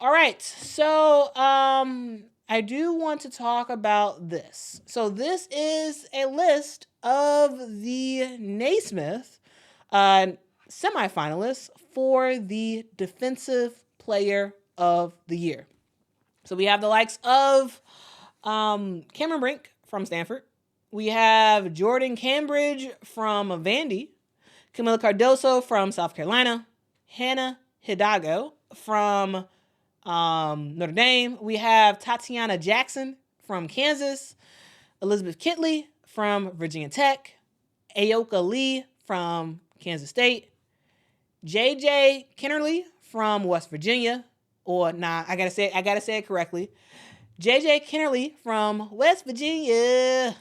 All right. So, I do want to talk about this. So this is a list of the Naismith semifinalists for the Defensive Player of the Year. So we have the likes of Cameron Brink from Stanford. We have Jordyn Cambridge from Vandy. Kamilla Cardoso from South Carolina. Hannah Hidalgo from Notre Dame. We have Taiyanna Jackson from Kansas. Elizabeth Kitley from Virginia Tech. Ayoka Lee from Kansas State. JJ Quinerly from West Virginia. I gotta say it correctly. JJ Quinerly from West Virginia.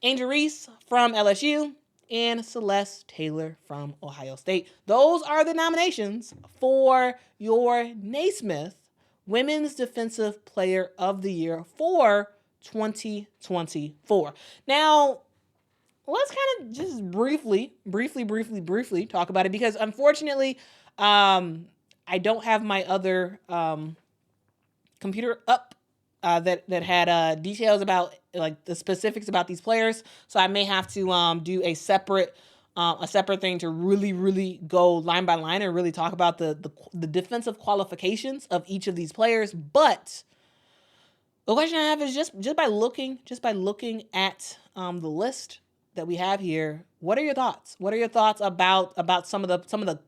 Angel Reese from LSU. And Celeste Taylor from Ohio State. Those are the nominations for your Naismith Women's Defensive Player of the Year for 2024. Now, let's kind of just briefly talk about it, because unfortunately, I don't have my other computer up that had details about like the specifics about these players. So I may have to do a separate thing to really go line by line and really talk about the defensive qualifications of each of these players. But the question I have is just by looking at the list that we have here, what are your thoughts? What are your thoughts about some of the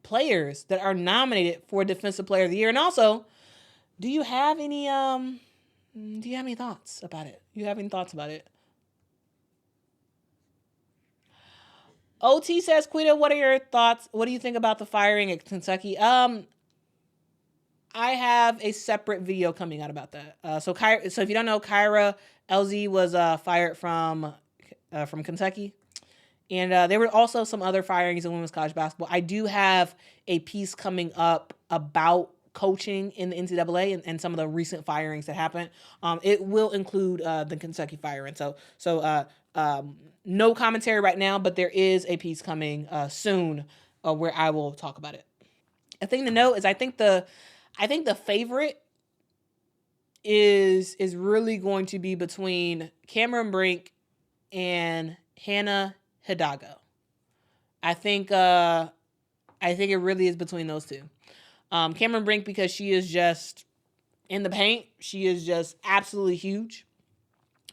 players that are nominated for Defensive Player of the Year? And also, do you have any thoughts about it? OT says, Quita, what are your thoughts? What do you think about the firing at Kentucky? I have a separate video coming out about that. So if you don't know, Kyra LZ was fired from Kentucky. And there were also some other firings in women's college basketball. I do have a piece coming up about coaching in the NCAA and some of the recent firings that happened. It will include the Kentucky firing. So no commentary right now, but there is a piece coming soon where I will talk about it. A thing to note is I think the favorite is really going to be between Cameron Brink and Hannah Hidalgo. I think it really is between those two. Cameron Brink, because she is just in the paint. She is just absolutely huge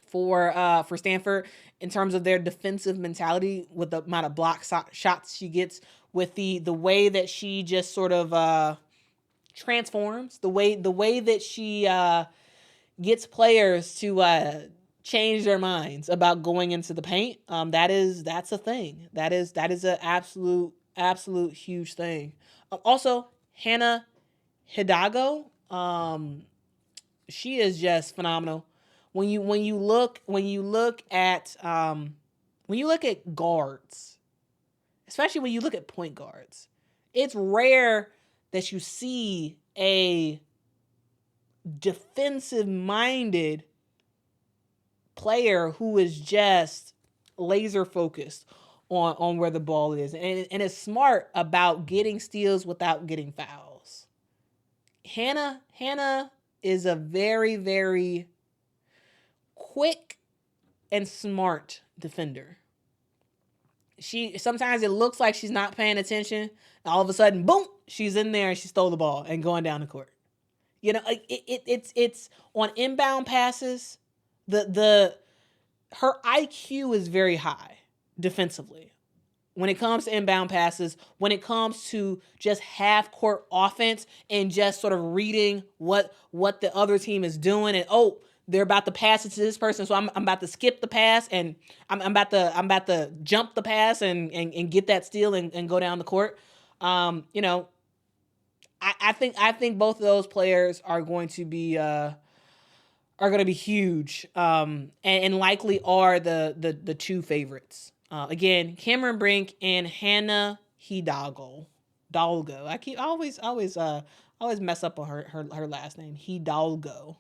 for Stanford in terms of their defensive mentality, with the amount of block shots she gets, with the way that she just sort of transforms, the way that she gets players to change their minds about going into the paint. That's a thing. That is an absolute huge thing. Also, Hannah Hidalgo, she is just phenomenal. When you look at guards, especially when you look at point guards, it's rare that you see a defensive-minded player who is just laser focused on where the ball is and is smart about getting steals without getting fouls. Hannah is a very, very quick and smart defender. Sometimes it looks like she's not paying attention. All of a sudden, boom, she's in there and she stole the ball and going down the court. You know, it's on inbound passes. Her IQ is very high defensively when it comes to inbound passes, when it comes to just half court offense and just sort of reading what the other team is doing, and they're about to pass it to this person, so I'm about to skip the pass and I'm about to jump the pass and get that steal and go down the court. I think both of those players are going to be huge, and likely are the two favorites. Again, Cameron Brink and Hannah Hidalgo. I always mess up on her last name, Hidalgo.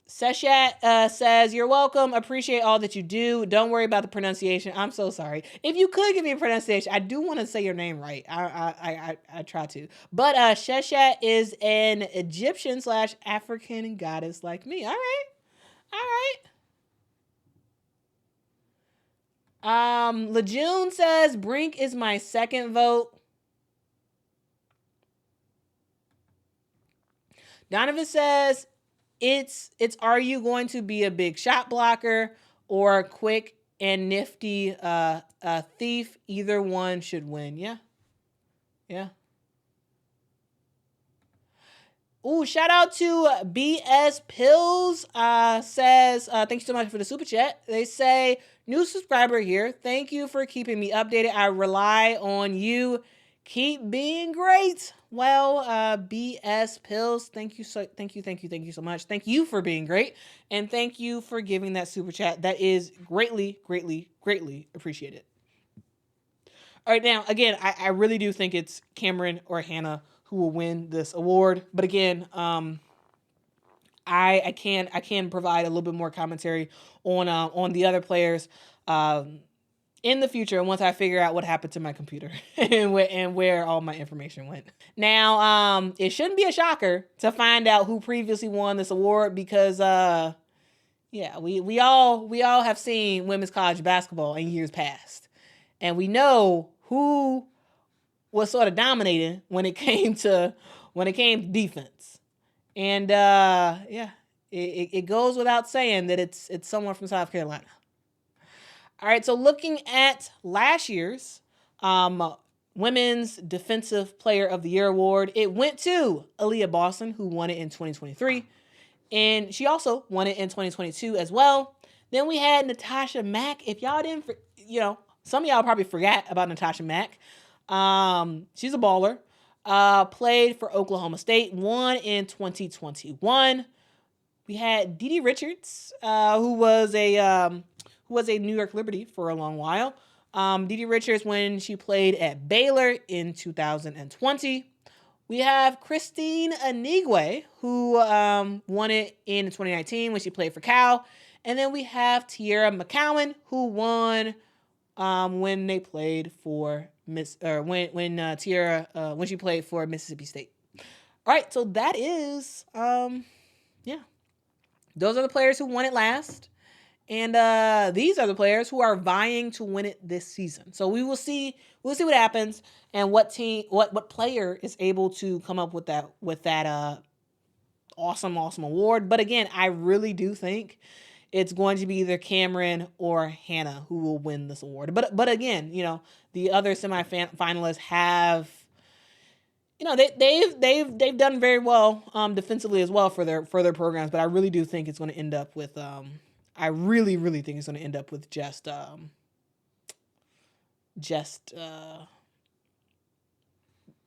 Seshat says, "You're welcome. Appreciate all that you do. Don't worry about the pronunciation. I'm so sorry. If you could give me a pronunciation, I do want to say your name right. I try to. But Seshat is an Egyptian / African goddess like me. All right. Lejeune says, Brink is my second vote. Donovan says, it's are you going to be a big shot blocker or a quick and nifty thief? Either one should win. Yeah. Ooh, shout out to BS Pills. Says, thank you so much for the super chat. They say, new subscriber here. Thank you for keeping me updated. I rely on you. Keep being great. Well, BS Pills, thank you so much. Thank you for being great, and thank you for giving that super chat. That is greatly appreciated. All right, now again, I really do think it's Cameron or Hannah who will win this award, but again, I can provide a little bit more commentary on the other players in the future once I figure out what happened to my computer and where all my information went. Now, it shouldn't be a shocker to find out who previously won this award because we all have seen women's college basketball in years past, and we know who was sort of dominating when it came to defense. And it goes without saying that it's someone from South Carolina. All right, so looking at last year's Women's Defensive Player of the Year award, it went to Aaliyah Boston, who won it in 2023. And she also won it in 2022 as well. Then we had Natasha Mack. If y'all didn't, some of y'all probably forgot about Natasha Mack. She's a baller. Played for Oklahoma State, won in 2021. We had Didi Richards, who was a New York Liberty for a long while. Didi Richards when she played at Baylor in 2020. We have Christine Anigwe, who won it in 2019 when she played for Cal. And then we have Tierra McCowan, who won when they played for when she played for Mississippi State. All right, so that is those are the players who won it last. And these are the players who are vying to win it this season. So we will see what happens and what player is able to come up with that awesome award. But again, I really do think it's going to be either Cameron or Hannah who will win this award. But again, the other semifinalists have, they've done very well defensively as well for their programs. But I really do think it's going to end up with I really think it's going to end up with just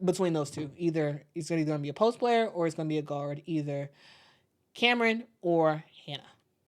between those two. Either it's going to be a post player or it's going to be a guard, either Cameron or Hannah.